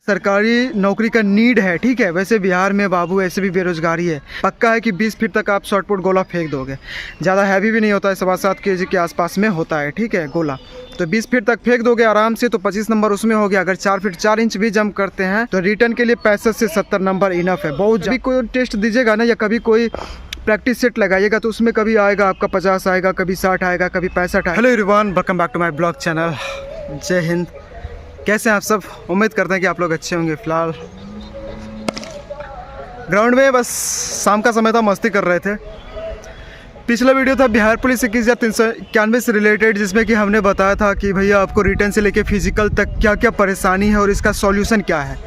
सरकारी नौकरी का नीड है, ठीक है। वैसे बिहार में बाबू ऐसे भी बेरोजगारी है। पक्का है कि 20 फीट तक आप शॉर्टपुट गोला फेंक दोगे। ज़्यादा हैवी भी नहीं होता है, 7.25 kg के आसपास में होता है, ठीक है, गोला। तो 20 फीट तक फेंक दोगे आराम से, तो 25 नंबर उसमें हो गया। अगर 4 फीट 4 इंच भी जंप करते हैं तो रिटर्न के लिए 65 से 70 नंबर इनफ है। बहुत भी कोई टेस्ट दीजिएगा ना, या कभी कोई प्रैक्टिस सेट लगाइएगा तो उसमें कभी आएगा आपका 50 आएगा, कभी 60 आएगा, कभी 65 आएगा। Hello everyone, welcome back to my blog channel. जय हिंद। कैसे हैं आप सब? उम्मीद करते हैं कि आप लोग अच्छे होंगे। फिलहाल ग्राउंड में बस शाम का समय था, मस्ती कर रहे थे। पिछला वीडियो था बिहार पुलिस 21,391 से रिलेटेड, जिसमें कि हमने बताया था कि भैया आपको रिटर्न से लेके फिजिकल तक क्या क्या परेशानी है और इसका सॉल्यूशन क्या है।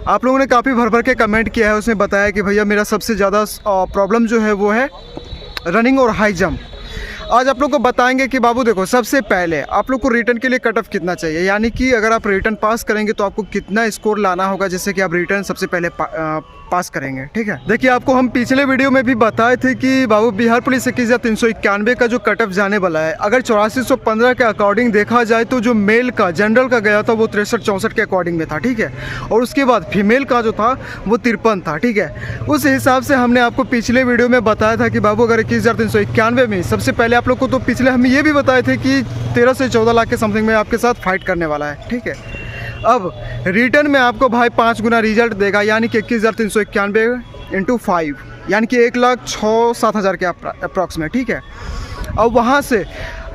आप लोगों ने काफ़ी भर भर के कमेंट किया है, उसमें बताया कि भैया मेरा सबसे ज़्यादा प्रॉब्लम जो है वो है रनिंग और हाई जंप। आज आप लोग को बताएंगे कि बाबू देखो, सबसे पहले आप लोग को रिटर्न के लिए कट ऑफ कितना चाहिए, यानी कि अगर आप रिटर्न पास करेंगे तो आपको कितना स्कोर लाना होगा जिससे कि आप रिटर्न सबसे पहले पास करेंगे, ठीक है। देखिए, आपको हम पिछले वीडियो में भी बताए थे कि बाबू बिहार पुलिस 21,391 का जो कट ऑफ जाने वाला है, अगर 8415 के अकॉर्डिंग देखा जाए तो जो मेल का जनरल का गया था वो 63-64 के अकॉर्डिंग में था, ठीक है। और उसके बाद फीमेल का जो था वो 53 था, ठीक है। उस हिसाब से हमने आपको पिछले वीडियो में बताया था कि बाबू अगर 21,391 में सबसे पहले आप लोग को, तो पिछले हम ये भी बताए थे कि 13 से 14 लाख के समथिंग में आपके साथ फाइट करने वाला है, ठीक है। अब रिटर्न में आपको भाई 5 गुना रिजल्ट देगा, यानी कि 21,391 × 5, यानी कि 1,06,000-7,000 के अप्रॉक्स में, ठीक है। अब वहाँ से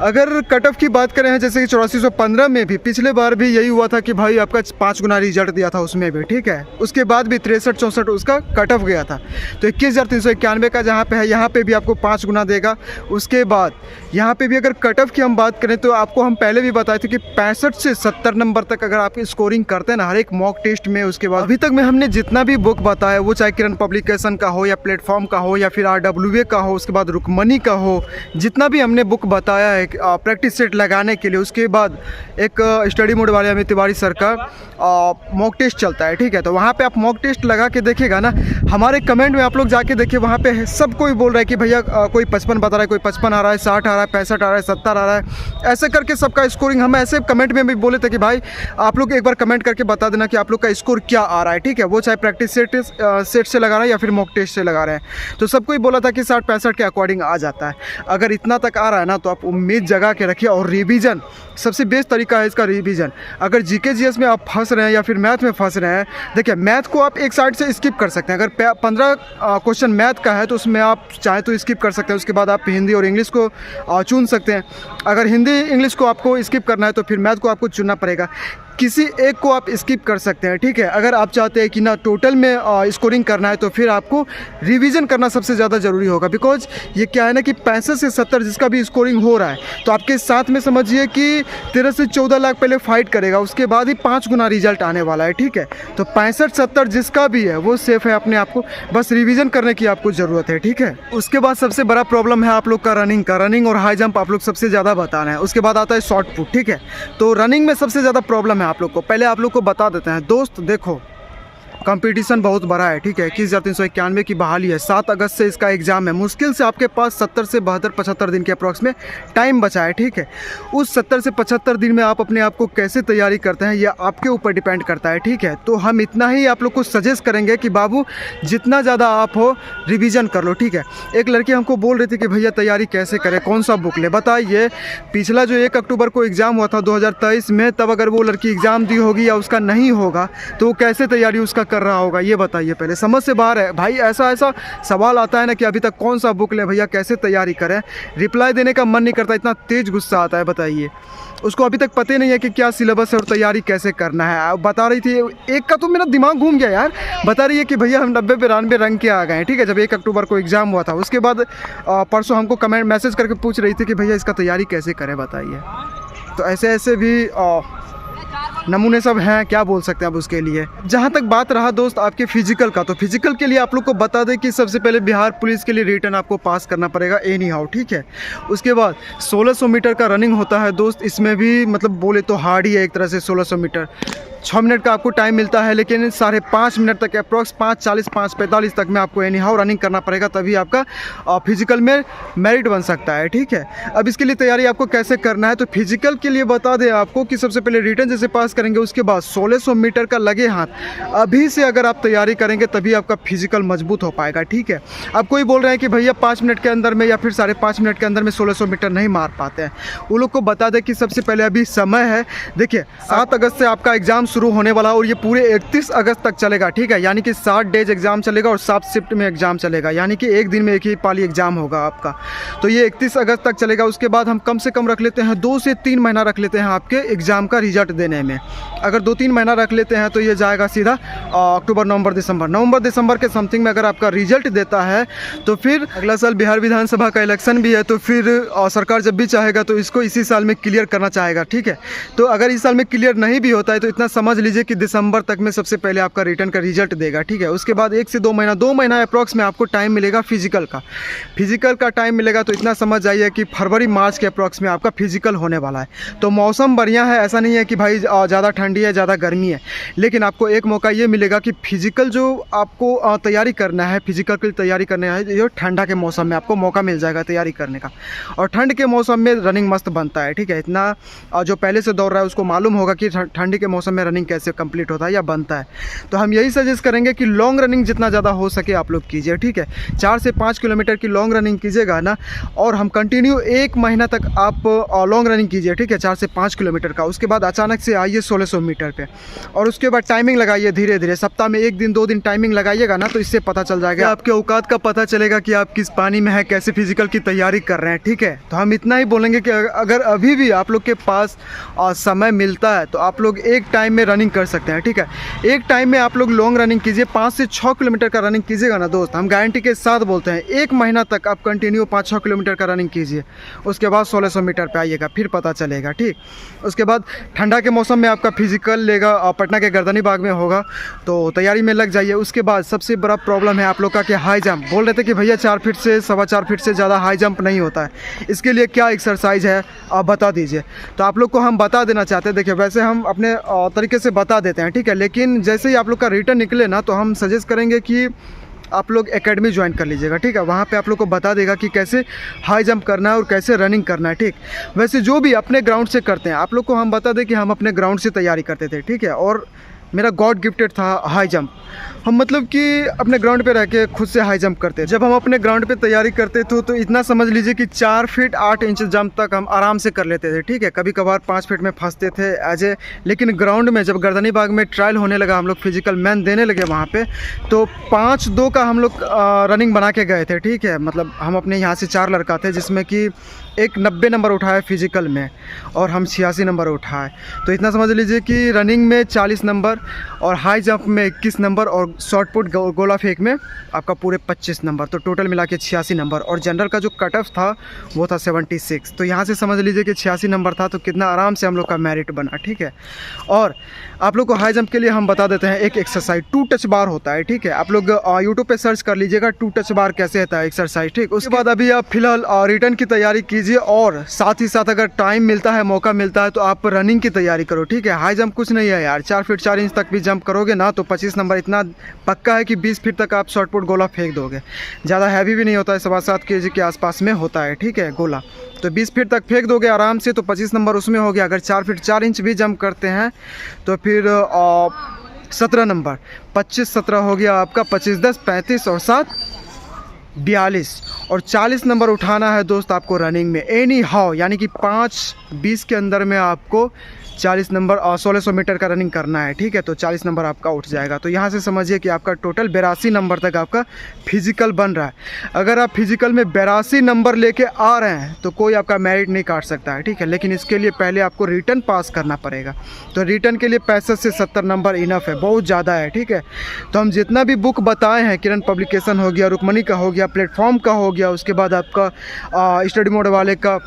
अगर कट ऑफ की बात करें, जैसे कि 8415 में भी पिछले बार भी यही हुआ था कि भाई आपका 5 गुना रिजल्ट दिया था उसमें भी, ठीक है। उसके बाद भी 63-64 उसका कट ऑफ गया था। तो 21,391 का जहाँ पे है, यहाँ पे भी आपको 5 गुना देगा। उसके बाद यहाँ पे भी अगर कट ऑफ की हम बात करें तो आपको हम पहले भी बताए थे कि 65 से 70 नंबर तक अगर आप स्कोरिंग करते हैं ना हर एक मॉक टेस्ट में। उसके बाद अभी तक में हमने जितना भी बुक बताया, वो चाहे किरण पब्लिकेशन का हो या प्लेटफॉर्म का हो या फिर RWA का हो, उसके बाद रुकमनी का हो, जितना भी हमने बुक बताया है प्रैक्टिस सेट लगाने के लिए, उसके बाद एक स्टडी मोड वाले अमित तिवारी सर का मॉक टेस्ट चलता है, ठीक है। तो वहाँ पे आप मॉक टेस्ट लगा के देखिएगा ना, हमारे कमेंट में आप लोग जाके देखिए, वहाँ पे सब कोई बोल रहा है कि भैया कोई 55 बता रहा है, कोई 55 आ रहा है, 60 आ रहा है, 65 आ रहा है, 70 आ रहा है, ऐसे करके सबका स्कोरिंग। हम ऐसे कमेंट में भी बोले थे कि भाई आप लोग एक बार कमेंट करके बता देना कि आप लोग का स्कोर क्या आ रहा है, ठीक है। वो चाहे प्रैक्टिस सेट से लगा रहे हैं या फिर मॉक टेस्ट से लगा रहे हैं। तो सबको ही बोला था कि 60-65 के अकॉर्डिंग आ जाता है। अगर इतना तक आ रहा है ना तो आप उम्मीद जगा के रखिए। और रिवीजन सबसे बेस्ट तरीका है इसका रिवीजन। अगर जीके जीएस में आप फंस रहे हैं या फिर मैथ में फंस रहे हैं, देखिए मैथ को आप एक साइड से स्किप कर सकते हैं। अगर 15 क्वेश्चन मैथ का है तो उसमें आप चाहे तो स्किप कर सकते हैं। उसके बाद आप हिंदी और इंग्लिश को चुन सकते हैं। अगर हिंदी इंग्लिश को आपको स्किप करना है तो फिर मैथ को आपको चुनना पड़ेगा। किसी एक को आप स्किप कर सकते हैं, ठीक है। अगर आप चाहते हैं कि ना टोटल में स्कोरिंग करना है तो फिर आपको रिवीजन करना सबसे ज़्यादा ज़रूरी होगा। बिकॉज ये क्या है ना कि 65 से 70 जिसका भी स्कोरिंग हो रहा है, तो आपके साथ में समझिए कि 13 से 14 लाख पहले फाइट करेगा, उसके बाद ही 5 गुना रिजल्ट आने वाला है, ठीक है। तो 65-70 जिसका भी है वो सेफ है। अपने आप को बस रिवीजन करने की आपको ज़रूरत है, ठीक है। उसके बाद सबसे बड़ा प्रॉब्लम है आप लोग का रनिंग और हाई जंप आप लोग सबसे ज़्यादा बताना है। उसके बाद आता है शॉर्ट पुट, ठीक है। तो रनिंग में सबसे ज़्यादा प्रॉब्लम है आप लोग को। पहले आप लोग को बता देते हैं दोस्त, देखो कंपटीशन बहुत बड़ा है, ठीक है। 21,391 की बहाली है, 7 अगस्त से इसका एग्ज़ाम है। मुश्किल से आपके पास 70 से 72-75 दिन के अप्रॉक्स में टाइम बचा है, ठीक है। उस 70 से 75 दिन में आप अपने आप को कैसे तैयारी करते हैं ये आपके ऊपर डिपेंड करता है, ठीक है। तो हम इतना ही आप लोग को सजेस्ट करेंगे कि बाबू जितना ज़्यादा आप हो रिवीजन कर लो, ठीक है। एक लड़की हमको बोल रही थी कि भैया तैयारी कैसे करें, कौन सा बुक ले, बताइए। पिछला जो 1 अक्टूबर को एग्ज़ाम हुआ था 2023 में, तब अगर वो लड़की एग्ज़ाम दी होगी या उसका नहीं होगा तो वो कैसे तैयारी उसका कर रहा होगा, ये बताइए। पहले समझ से बाहर है भाई। ऐसा सवाल आता है ना कि अभी तक कौन सा बुक ले भैया, कैसे तैयारी करें, रिप्लाई देने का मन नहीं करता, इतना तेज गुस्सा आता है, बताइए। उसको अभी तक पता नहीं है कि क्या सिलेबस है और तैयारी कैसे करना है। बता रही थी एक का, तो मेरा दिमाग घूम गया यार। बता रही है कि भैया हम 90-92 रंग के आ गए हैं, ठीक है, जब 1 अक्टूबर को एग्ज़ाम हुआ था। उसके बाद परसों हमको कमेंट मैसेज करके पूछ रही थी कि भैया इसका तैयारी कैसे करें, बताइए। तो ऐसे भी नमूने सब हैं, क्या बोल सकते हैं अब उसके लिए। जहाँ तक बात रहा दोस्त आपके फिजिकल का, तो फिजिकल के लिए आप लोग को बता दें कि सबसे पहले बिहार पुलिस के लिए रिटर्न आपको पास करना पड़ेगा एनी हाउ, ठीक है। उसके बाद 1600 मीटर का रनिंग होता है दोस्त। इसमें भी मतलब बोले तो हार्ड ही है एक तरह से 1600 मीटर। 6 मिनट का आपको टाइम मिलता है, लेकिन 5.5 मिनट तक अप्रॉक्स 5:40 5:45 तक में आपको एनी हाउ रनिंग करना पड़ेगा, तभी आपका फिजिकल में मेरिट बन सकता है। ठीक है, अब इसके लिए तैयारी आपको कैसे करना है, तो फिजिकल के लिए बता दें आपको कि सबसे पहले रिटन जैसे पास करेंगे, उसके बाद 1600 मीटर का लगे हाथ अभी से अगर आप तैयारी करेंगे तभी आपका फिजिकल मजबूत हो पाएगा। ठीक है, अब कोई बोल रहे हैं कि भैया 5 मिनट के अंदर में या फिर 5.5 मिनट के अंदर में 1600 मीटर नहीं मार पाते हैं, वो लोग को बता दें कि सबसे पहले अभी समय है। देखिए 7 अगस्त से आपका एग्ज़ाम शुरू होने वाला और ये पूरे 31 अगस्त तक चलेगा। ठीक है, यानी कि 60 डेज एग्ज़ाम चलेगा और 7 शिफ्ट में एग्ज़ाम चलेगा, यानी कि एक दिन में एक ही पाली एग्ज़ाम होगा आपका। तो ये 31 अगस्त तक चलेगा। उसके बाद हम कम से कम रख लेते हैं 2 से 3 महीना रख लेते हैं आपके एग्ज़ाम का रिजल्ट देने में। अगर 2-3 महीना रख लेते हैं तो ये जाएगा सीधा अक्टूबर नवंबर दिसंबर के समथिंग में अगर आपका रिजल्ट देता है तो फिर अगला साल बिहार विधानसभा का इलेक्शन भी है, तो फिर सरकार जब भी चाहेगा तो इसको इसी साल में क्लियर करना चाहेगा। ठीक है, तो अगर इस साल में क्लियर नहीं भी होता है तो इतना समझ लीजिए कि दिसंबर तक में सबसे पहले आपका रिटर्न का रिजल्ट देगा। ठीक है, उसके बाद 1 से 2 महीना अप्रॉक्स में आपको टाइम मिलेगा फिजिकल का टाइम मिलेगा। तो इतना समझ जाइए कि फरवरी मार्च के अप्रॉक्स में आपका फिजिकल होने वाला है। तो मौसम बढ़िया है, ऐसा नहीं है कि भाई ज़्यादा ठंडी है ज़्यादा गर्मी है, लेकिन आपको एक मौका ये मिलेगा कि फिजिकल जो आपको तैयारी करना है, फिजिकल की तैयारी करने है जो ठंडा के मौसम में आपको मौका मिल जाएगा तैयारी करने का, और ठंड के मौसम में रनिंग मस्त बनता है। ठीक है, इतना जो पहले से दौड़ रहा है उसको मालूम होगा कि ठंडी के मौसम में रनिंग कैसे कंप्लीट होता है या बनता है। तो हम यही सजेस्ट करेंगे कि लॉन्ग रनिंग जितना ज़्यादा हो सके आप लोग कीजिए। ठीक है, 4 से 5 किलोमीटर की लॉन्ग रनिंग कीजिएगा ना, और हम कंटिन्यू 1 महीना तक आप लॉन्ग रनिंग कीजिए। ठीक है, 4 से 5 किलोमीटर का। उसके बाद अचानक से आइए 1600 मीटर पे, और उसके बाद टाइमिंग लगाइए धीरे धीरे, सप्ताह में 1 दिन 2 दिन टाइमिंग लगाइएगा ना, तो इससे पता चल जाएगा, आपके औकात का पता चलेगा कि आप किस पानी में है, कैसे फिजिकल की तैयारी कर रहे हैं। ठीक है, तो हम इतना ही बोलेंगे कि अगर अभी भी आप लोग के पास समय मिलता है तो आप लोग एक टाइम में रनिंग कर सकते हैं। ठीक है, एक टाइम में आप लोग लॉन्ग रनिंग कीजिए, 5 से 6 किलोमीटर का रनिंग कीजिएगा ना दोस्त, हम गारंटी के साथ बोलते हैं 1 महीना तक आप कंटिन्यू 5-6 किलोमीटर का रनिंग कीजिए। उसके बाद 1600 मीटर पे आइएगा, फिर पता चलेगा। ठीक, उसके बाद ठंडा के मौसम में आपका फिजिकल लेगा, पटना के गर्दनी बाग में होगा, तो तैयारी में लग जाइए। उसके बाद सबसे बड़ा प्रॉब्लम है आप लोग का कि हाई जंप। बोल रहे थे कि भैया 4 फीट से 4.25 फीट से ज़्यादा हाई जंप नहीं होता है, इसके लिए क्या एक्सरसाइज है आप बता दीजिए। तो आप लोग को हम बता देना चाहते हैं। देखिए वैसे हम अपने तरीके से बता देते हैं, ठीक है, लेकिन जैसे ही आप लोग का रिटर्न निकले ना तो हम सजेस्ट करेंगे कि आप लोग एकेडमी ज्वाइन कर लीजिएगा। ठीक है, वहाँ पे आप लोग को बता देगा कि कैसे हाई जंप करना है और कैसे रनिंग करना है। ठीक, वैसे जो भी अपने ग्राउंड से करते हैं आप लोग को हम बता दें कि हम अपने ग्राउंड से तैयारी करते थे। ठीक है, और मेरा गॉड गिफ्टेड था हाई जंप। हम मतलब कि अपने ग्राउंड पे रह के खुद से हाई जंप करते थे। जब हम अपने ग्राउंड पे तैयारी करते थे तो इतना समझ लीजिए कि 4 फीट 8 इंच जंप तक हम आराम से कर लेते थे। ठीक है, कभी कभार 5 फीट में फंसते थे लेकिन ग्राउंड में जब गर्दनी बाग में ट्रायल होने लगा, हम लोग फिजिकल मैन देने लगे वहाँ पे, तो 5-2 का हम लोग रनिंग बना के गए थे। ठीक है, मतलब हम अपने यहाँ से 4 लड़का थे जिसमें कि एक 90 नंबर उठाया फिजिकल में और हम 86 नंबर उठाए। तो इतना समझ लीजिए कि रनिंग में 40 नंबर और हाई जंप में 21 नंबर और शॉर्ट पुट गोला फेंक में आपका पूरे 25 नंबर, तो टोटल मिला के 86 नंबर। और जनरल का जो कट ऑफ था वो था 76। तो यहाँ से समझ लीजिए कि 86 नंबर था, तो कितना आराम से हम लोग का मेरिट बना। ठीक है, और आप लोग को हाई जंप के लिए हम बता देते हैं एक एक्सरसाइज 2 टच बार होता है। ठीक है, आप लोग यूट्यूब पे सर्च कर लीजिएगा 2 टच बार कैसे होता है एक्सरसाइज। ठीक, उसके बाद अभी आप फिलहाल रिटर्न की तैयारी कीजिए, और साथ ही साथ अगर टाइम मिलता है, मौका मिलता है तो आप रनिंग की तैयारी करो। ठीक है, हाई जंप कुछ नहीं है यार, 4 फीट 4 इंच तक भी जंप करोगे ना तो 25 नंबर इतना पक्का है कि 20 फीट तक आप शॉर्ट पुट गोला फेंक दोगे। ज़्यादा हैवी भी नहीं होता है, 7.5 kg के आसपास में होता है। ठीक है, गोला तो 20 फीट तक फेंक दोगे आराम से, तो 25 नंबर उसमें हो गया। अगर 4 फीट 4 इंच भी जंप करते हैं तो फिर 17 नंबर, 25-17 हो गया आपका, 25-10 35 और 7 42 और 40 नंबर उठाना है दोस्त आपको रनिंग में एनी हाउ, यानी कि 5:20 के अंदर में आपको 40 नंबर और 1600 मीटर का रनिंग करना है। ठीक है, तो 40 नंबर आपका उठ जाएगा। तो यहाँ से समझिए कि आपका टोटल 82 नंबर तक आपका फिजिकल बन रहा है। अगर आप फिजिकल में 82 नंबर लेके आ रहे हैं तो कोई आपका मेरिट नहीं काट सकता है। ठीक है, लेकिन इसके लिए पहले आपको रिटर्न पास करना पड़ेगा। तो रिटर्न के लिए 65 से 70 नंबर इनफ है, बहुत ज़्यादा है। ठीक है, तो हम जितना भी बुक बताए हैं, किरण पब्लिकेशन हो गया, रुक्मणी का हो गया, प्लेटफॉर्म का हो गया, उसके बाद आपका स्टडी मोड वाले का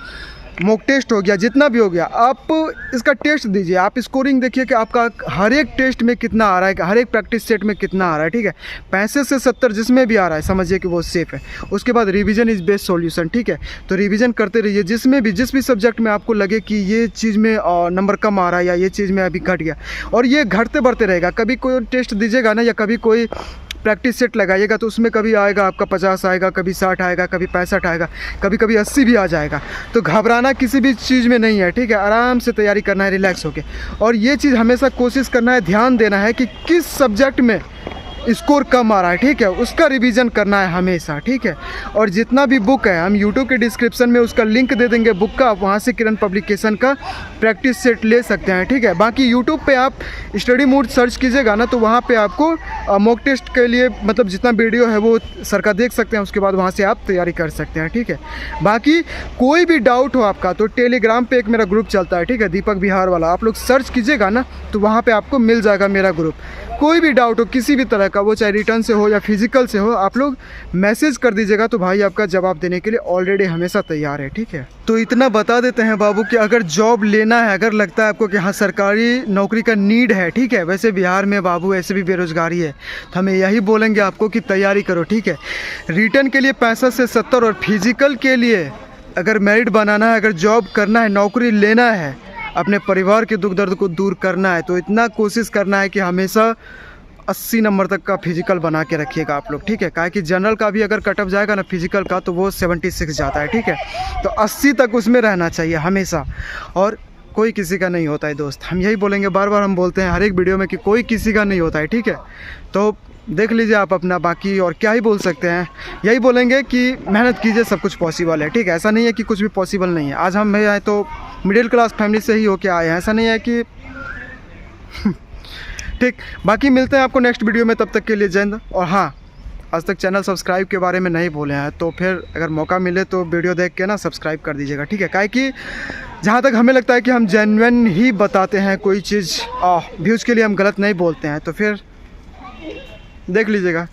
मॉक टेस्ट हो गया, जितना भी हो गया, आप इसका टेस्ट दीजिए। आप स्कोरिंग देखिए कि आपका हर एक टेस्ट में कितना आ रहा है, हर एक प्रैक्टिस सेट में कितना आ रहा है, ठीक है। 65 से 70 जिसमें भी आ रहा है समझिए कि वो सेफ़ है। उसके बाद रिवीजन इज़ बेस्ट सॉल्यूशन, ठीक है। तो रिवीजन करते रहिए, जिस भी सब्जेक्ट में आपको लगे कि ये चीज़ में नंबर कम आ रहा है या ये चीज़ में अभी घट गया, और ये घटते बढ़ते रहेगा। कभी कोई टेस्ट दीजिएगा ना या कभी कोई प्रैक्टिस सेट लगाइएगा तो उसमें कभी आएगा आपका 50 आएगा, कभी 60 आएगा, कभी 65 आएगा, कभी कभी 80 भी आ जाएगा। तो घबराना किसी भी चीज़ में नहीं है, ठीक है। आराम से तैयारी करना है, रिलैक्स होके। और ये चीज़ हमेशा कोशिश करना है, ध्यान देना है कि किस सब्जेक्ट में स्कोर कम आ रहा है, ठीक है, उसका रिवीजन करना है हमेशा, ठीक है। और जितना भी बुक है हम यूट्यूब के डिस्क्रिप्शन में उसका लिंक दे देंगे बुक का, आप वहाँ से किरण पब्लिकेशन का प्रैक्टिस सेट ले सकते हैं, ठीक है। बाकी यूट्यूब पे आप स्टडी मूड सर्च कीजिएगा ना तो वहाँ पे आपको मॉक टेस्ट के लिए मतलब जितना वीडियो है वो सर का देख सकते हैं, उसके बाद वहाँ से आप तैयारी कर सकते हैं, ठीक है। बाकी कोई भी डाउट हो आपका तो टेलीग्राम पे एक मेरा ग्रुप चलता है, ठीक है, दीपक बिहार वाला, आप लोग सर्च कीजिएगा ना तो वहाँ पे आपको मिल जाएगा मेरा ग्रुप। कोई भी डाउट हो किसी भी तरह का, वो चाहे रिटर्न से हो या फिजिकल से हो, आप लोग मैसेज कर दीजिएगा तो भाई आपका जवाब देने के लिए ऑलरेडी हमेशा तैयार है, ठीक है। तो इतना बता देते हैं बाबू कि अगर जॉब लेना है, अगर लगता है आपको कि हाँ सरकारी नौकरी का नीड है, ठीक है, वैसे बिहार में बाबू ऐसे भी बेरोजगारी है, तो हमें यही बोलेंगे आपको कि तैयारी करो, ठीक है। रिटर्न के लिए 65 से 70 और फिजिकल के लिए अगर मेरिट बनाना है, अगर जॉब करना है, नौकरी लेना है, अपने परिवार के दुख दर्द को दूर करना है, तो इतना कोशिश करना है कि हमेशा 80 नंबर तक का फिजिकल बना के रखिएगा आप लोग, ठीक है। काहे कि जनरल का भी अगर कट ऑफ जाएगा ना फिजिकल का तो वो 76 जाता है, ठीक है। तो 80 तक उसमें रहना चाहिए हमेशा, और कोई किसी का नहीं होता है दोस्त। हम यही बोलेंगे, बार बार हम बोलते हैं हर एक वीडियो में कि कोई किसी का नहीं होता है, ठीक है। तो देख लीजिए आप अपना, बाकी और क्या ही बोल सकते हैं। यही बोलेंगे कि मेहनत कीजिए, सब कुछ पॉसिबल है, ठीक है। ऐसा नहीं है कि कुछ भी पॉसिबल नहीं है। आज हम भाई आए तो मिडिल क्लास फैमिली से ही होके आए हैं, ऐसा नहीं है कि ठीक। बाकी मिलते हैं आपको नेक्स्ट वीडियो में, तब तक के लिए जय हिंद। और हाँ, आज तक चैनल सब्सक्राइब के बारे में नहीं बोले हैं तो फिर अगर मौका मिले तो वीडियो देख के ना सब्सक्राइब कर दीजिएगा, ठीक है। काहे कि जहाँ तक हमें लगता है कि हम जेन्युइन ही बताते हैं कोई चीज़, व्यूज़ के लिए हम गलत नहीं बोलते हैं, तो फिर देख लीजिएगा।